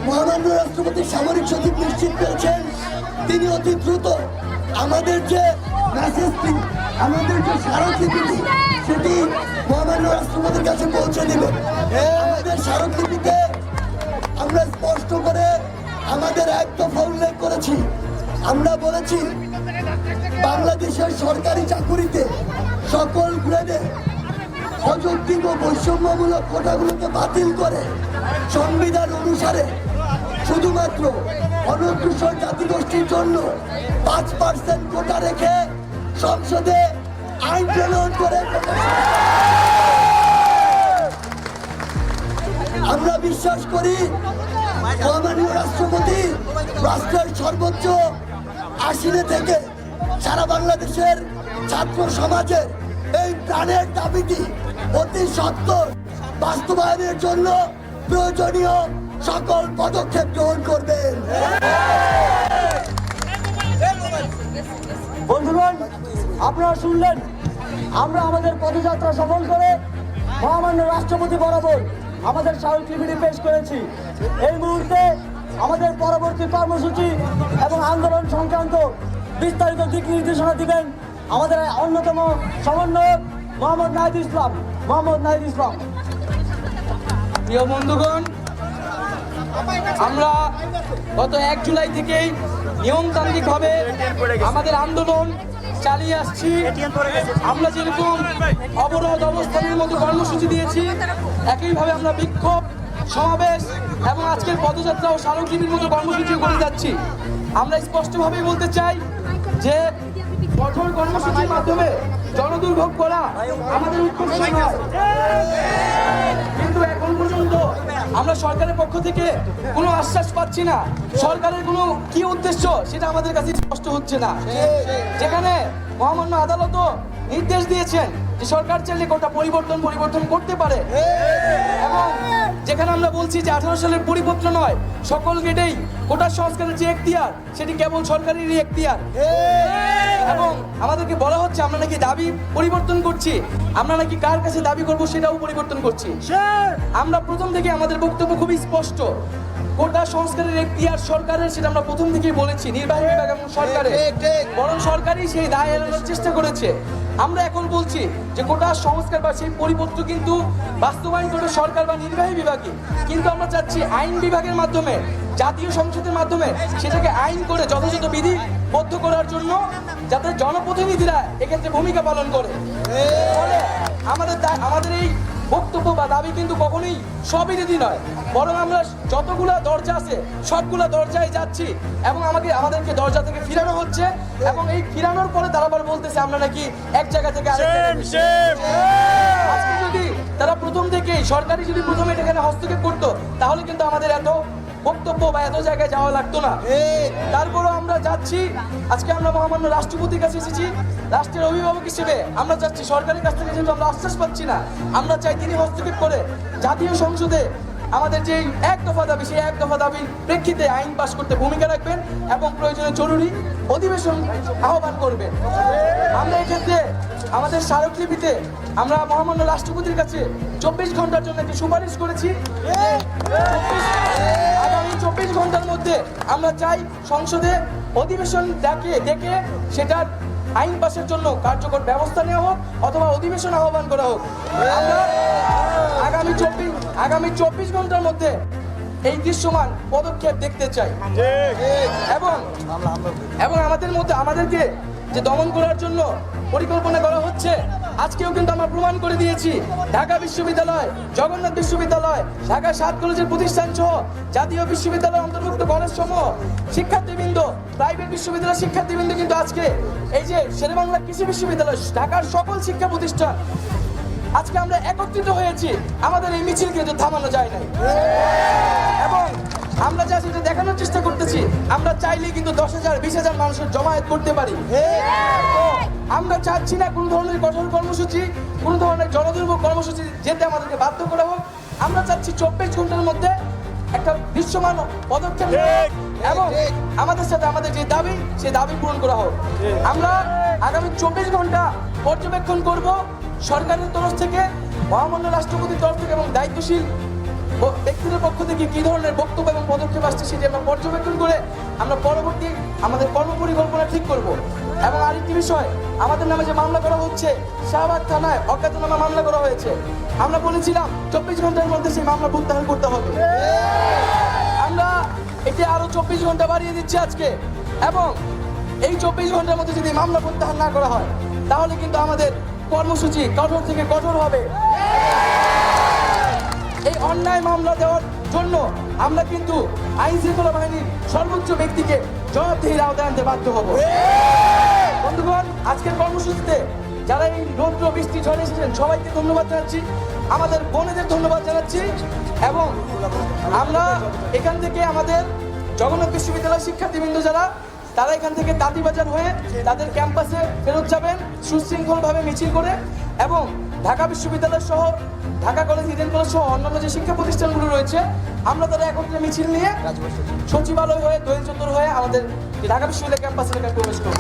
মহামান্য রাষ্ট্রপতি সামরিক সচিব নিশ্চিত করেছেন তিনি অতি দ্রুত আমাদের যে মেসেজটি, আমাদের যে স্মারকলিপিটি সেটি মহামান্য রাষ্ট্রপতির কাছে পৌঁছে দিবেন। আমাদের স্মারকলিপিতে আমরা স্পষ্ট করে আমাদের এক দফা উল্লেখ করেছি। আমরা বলেছি বাংলাদেশের সরকারি চাকুরিতে সকল গ্রেডে অযৌক্তিক ও বৈষম্যমূলক কোটাগুলোকে বাতিল করে সংবিধান অনুসারে শুধুমাত্র অনগ্রসর জাতিগোষ্ঠীর জন্য 5% কোটা রেখে সংসদে আইন প্রণয়ন করে আমরা বিশ্বাস করি মহামান্য রাষ্ট্রপতি রাষ্ট্রের সর্বোচ্চ আসনে থেকে সারা বাংলাদেশের ছাত্র সমাজের এই প্রাণের দাবিটি অতি সত্বর বাস্তবায়নের জন্য প্রয়োজনীয় সকল পদক্ষেপ গ্রহণ করবেন। বন্ধুগণ, আপনারা শুনলেন, আমরা আমাদের পদযাত্রা সফল করে মহামান্য রাষ্ট্রপতি বরাবর আমাদের স্মারকলিপিটি পেশ করেছি। এই মুহূর্তে আমাদের পরবর্তী কর্মসূচি এবং আন্দোলন সংক্রান্ত বিস্তারিত দিক নির্দেশনা দিবেন আমাদের অন্যতম সমন্বয়ক মোহাম্মদ নাহিদ ইসলাম। প্রিয় বন্ধুগণ, আমরা গত 1 জুলাই থেকেই নিয়মতান্ত্রিকভাবে আমাদের আন্দোলন চালিয়ে আসছি। আমরা যেরকম অবরোধ অবস্থানের মতো কর্মসূচি দিয়েছি, একইভাবে আমরা বিক্ষোভ সমাবেশ এবং আজকের পদযাত্রা ও স্মারকলিপির মতো কর্মসূচি করে যাচ্ছি। আমরা স্পষ্টভাবেই বলতে চাই যে কঠোর কর্মসূচির মাধ্যমে জনদুর্ভোগ করা আমাদের উদ্দেশ্য নয়, কিন্তু এখন পর্যন্ত আমরা সরকারের পক্ষ থেকে কোনো আশ্বাস পাচ্ছি না। সরকারের কোনো কি উদ্দেশ্য সেটা আমাদের কাছে স্পষ্ট হচ্ছে না। যেখানে মহামান্য আদালতও নির্দেশ দিয়েছেন যে সরকার চাইলে কোটা পরিবর্তন করতে পারে, এবং যেখানে আমরা বলছি যে 18 সালের পরিপত্র নয়, সকল গ্রেডেই কোটা সংস্কারের যে এখতিয়ার সেটি কেবল সরকারেরই এখতিয়ার, এবং আমাদেরকে বলা হচ্ছে আমরা নাকি দাবি পরিবর্তন করছি, আমরা নাকি কার কাছে দাবি করব সেটাও পরিবর্তন করছি। আমরা প্রথম থেকে আমাদের বক্তব্য খুবই স্পষ্ট, কোটা সংস্কারের এখতিয়ার সরকারের, সেটা আমরা প্রথম থেকেই বলেছি। নির্বাহী বিভাগ এবং সরকারের, বরং সরকারই সেই দায় এড়ানোর চেষ্টা করেছে। আমরা এখন বলছি যে কোটা সংস্কার বা সেই পরিপত্র কিন্তু বাস্তবায়ন করবে সরকার বা নির্বাহী বিভাগে, কিন্তু আমরা চাচ্ছি আইন বিভাগের মাধ্যমে, জাতীয় সংসদের মাধ্যমে সেটাকে আইন করে যথাযথ বিধিবদ্ধ করার জন্য, যাতে জনপ্রতিনিধিরা এক্ষেত্রে ভূমিকা পালন করে। ফলে আমাদের এই বক্তব্য বা দাবি কিন্তু কখনোই স্ববিরোধী নয়, বরং আমরা যতগুলা দরজা আছে সবগুলা দরজায় যাচ্ছি, এবং আমাদেরকে দরজা থেকে ফিরানো হচ্ছে, এবং এই ফিরানোর পরে তারা আবার বলতেছে আমরা নাকি এক জায়গা থেকে আজকে যদি তারা প্রথম থেকেই সরকারি যদি প্রথমে এখানে হস্তক্ষেপ করতো, তাহলে কিন্তু আমাদের এত বক্তব্য বা এত জায়গায় যাওয়া লাগতো না। তারপরও আমরা যাচ্ছি, আজকে আমরা মহামান্য রাষ্ট্রপতির কাছে এসেছি রাষ্ট্রের অভিভাবক হিসেবে। আমরা চাচ্ছি সরকারের কাছ থেকে যেহেতু আমরা আশ্বাস পাচ্ছি না, আমরা চাই তিনি হস্তক্ষেপ করে জাতীয় সংসদে আমাদের যে এক দফা দাবি, সেই এক দফা দাবির প্রেক্ষিতে আইন পাশ করতে ভূমিকা রাখবেন এবং প্রয়োজনে জরুরি অধিবেশন আহ্বান করবেন। আমরা এক্ষেত্রে আমাদের স্মারকলিপিতে আমরা মহামান্য রাষ্ট্রপতির কাছে 24 ঘন্টার জন্য একটি সুপারিশ করেছি। আগামী 24 ঘন্টার মধ্যে আমরা চাই সংসদে অধিবেশন ডেকে সেটার আইন পাশের জন্য কার্যকর ব্যবস্থা নেওয়া হোক, অথবা অধিবেশন আহ্বান করা হোক। আমরা আগামী 24 ঘন্টার মধ্যে এই দৃশ্যমান পদক্ষেপ দেখতে চাই, এবং আমাদেরকে যে দমন করার জন্য পরিকল্পনা করা হচ্ছে, আজকেও কিন্তু আমরা প্রমাণ করে দিয়েছি। ঢাকা বিশ্ববিদ্যালয়, জগন্নাথ বিশ্ববিদ্যালয়, ঢাকা 7 কলেজের প্রতিষ্ঠান সহ জাতীয় বিশ্ববিদ্যালয় অন্তর্ভুক্ত কলেজ সমূহ শিক্ষার্থীবৃন্দ, প্রাইভেট বিশ্ববিদ্যালয়ের শিক্ষার্থীবৃন্দ কিন্তু আজকে এই যে শেরেবাংলা কৃষি বিশ্ববিদ্যালয়, ঢাকার সকল শিক্ষা প্রতিষ্ঠান আজকে আমরা একত্রিত হয়েছি। আমাদের এই মিছিল কিন্তু থামানো যায় নাই, এবং আমরা যা সেটা দেখানোর চেষ্টা করতেছি। আমরা চাইলেই কিন্তু 10,000 20,000 মানুষের জমায়েত করতে পারি। আমরা চাচ্ছি না কোনো ধরনের কঠোর কর্মসূচি, কোনো ধরনের জনদুর্ভোগ কর্মসূচি যেতে আমাদেরকে বাধ্য করা হোক। আমরা চাচ্ছি 24 ঘন্টার মধ্যে একটা দৃশ্যমান পদক্ষেপ, এবং আমাদের সাথে আমাদের যে দাবি, সেই দাবি পূরণ করা হোক। আমরা আগামী 24 ঘন্টা পর্যবেক্ষণ করব সরকারের তরফ থেকে, মহামান্য রাষ্ট্রপতির তরফ থেকে, এবং দায়িত্বশীল ব্যক্তিদের পক্ষ থেকে কি ধরনের বক্তব্য এবং পদক্ষেপ আসছে সেটি আমরা পর্যবেক্ষণ করে আমরা পরবর্তী আমাদের কর্মপরিকল্পনা ঠিক করব। এবং আরেকটি বিষয়, আমাদের নামে যে মামলা করা হচ্ছে, শাহবাগ থানায় অজ্ঞাতনামা মামলা করা হয়েছে। আমরা বলেছিলাম 24 ঘন্টার মধ্যে সেই মামলা প্রত্যাহার করতে হবে। আমরা এটি আরো 24 ঘন্টা বাড়িয়ে দিচ্ছি আজকে, এবং এই 24 ঘন্টার মধ্যে যদি মামলা প্রত্যাহার না করা হয় তাহলে কিন্তু আমাদের কর্মসূচি কঠোর থেকে কঠোর হবে। এই অন্যায় মামলা দেওয়ার জন্য আমরা কিন্তু আইন শৃঙ্খলা বাহিনীর সর্বোচ্চ ব্যক্তিকে জবাবদিহির আওতায় আনতে বাধ্য হব। বন্ধুগণ, আজকের কর্মসূচিতে যারা এই রৌদ্র বৃষ্টি ঝড়ে এসেছেন সবাইকে ধন্যবাদ জানাচ্ছি, আমাদের বোনেদের ধন্যবাদ জানাচ্ছি, এবং আমরা এখান থেকে আমাদের জগন্নাথ বিশ্ববিদ্যালয়ের শিক্ষার্থীবৃন্দ যারা তারা এখান থেকে তাঁতিবাজার হয়ে তাদের ক্যাম্পাসে ফেরত যাবেন সুশৃঙ্খলভাবে মিছিল করে, এবং ঢাকা বিশ্ববিদ্যালয় সহ ঢাকা কলেজ, ইডেন কলেজ সহ অন্যান্য যে শিক্ষা প্রতিষ্ঠানগুলো রয়েছে আমরা তারা একত্রে মিছিল নিয়ে সচিবালয় হয়ে দোয়েল চত্বর হয়ে আমাদের ঢাকা বিশ্ববিদ্যালয় ক্যাম্পাসে প্রবেশ করব।